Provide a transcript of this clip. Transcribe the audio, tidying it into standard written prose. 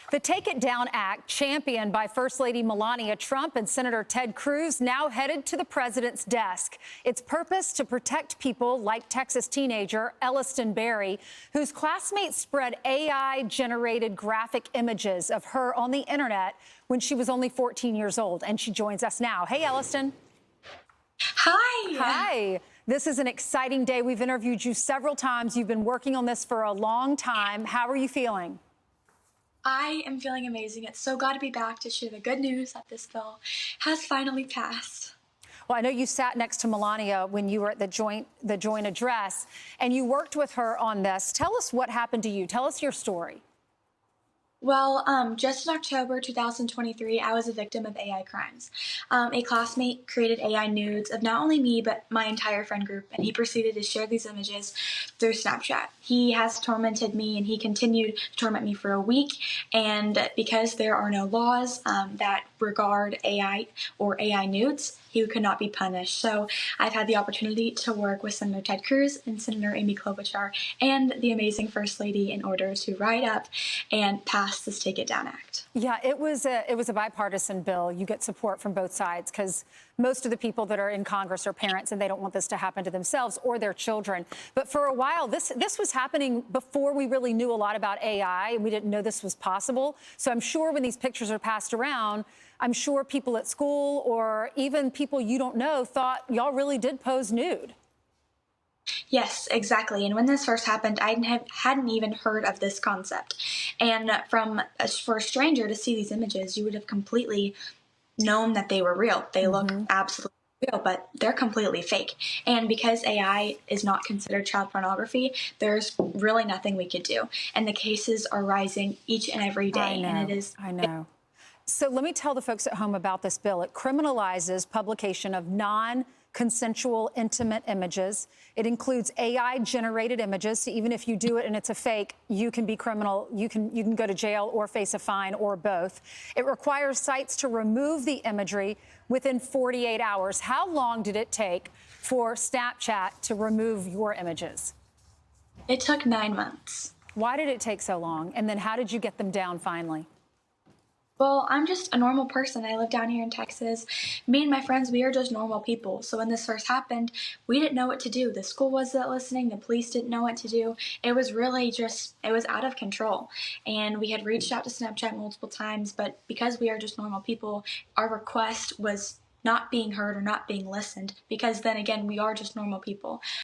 The Take It Down Act, championed by First Lady Melania Trump and Senator Ted Cruz, now headed to the president's desk. Its purpose to protect people like Texas teenager Elliston Berry, whose classmates spread AI-generated graphic images of her on the internet when she was only 14 years old. And she joins us now. Hey, Elliston. Hi. Hi. This is an exciting day. We've interviewed you several times. You've been working on this for a long time. How are you feeling? I am feeling amazing. It's so glad to be back to share the good news that this bill has finally passed. Well, I know you sat next to Melania when you were at the joint address, and you worked with her on this. Tell us what happened to you. Tell us your story. Well, just in October 2023, I was a victim of AI crimes. A classmate created AI nudes of not only me, but my entire friend group, and he proceeded to share these images through Snapchat. He has tormented me, and he continued to torment me for a week, and because there are no laws that regard AI or AI nudes, he could not be punished. So I've had the opportunity to work with Senator Ted Cruz and Senator Amy Klobuchar and the amazing First Lady in order to write up and pass this Take It Down Act. Yeah, it was a bipartisan bill. You get support from both sides because most of the people that are in Congress are parents and they don't want this to happen to themselves or their children. But for a while, this was happening before we really knew a lot about AI, and we didn't know this was possible. So I'm sure when these pictures are passed around, I'm sure people at school or even people you don't know thought y'all really did pose nude. Yes, exactly. And when this first happened, I hadn't even heard of this concept. And for a stranger to see these images, you would have completely known that they were real. They look absolutely real, but they're completely fake. And because AI is not considered child pornography, there's really nothing we could do. And the cases are rising each and every day. I know. So let me tell the folks at home about this bill. It criminalizes publication of non-consensual intimate images. It includes AI-generated images. So even if you do it and it's a fake, you can be criminal. You can go to jail or face a fine or both. It requires sites to remove the imagery within 48 hours. How long did it take for Snapchat to remove your images? It took 9 months. Why did it take so long? And then how did you get them down finally? Well, I'm just a normal person. I live down here in Texas. Me and my friends, we are just normal people. So when this first happened, we didn't know what to do. The school wasn't listening. The police didn't know what to do. It was really it was out of control. And we had reached out to Snapchat multiple times, but because we are just normal people, our request was not being heard or not being listened, because then again, we are just normal people.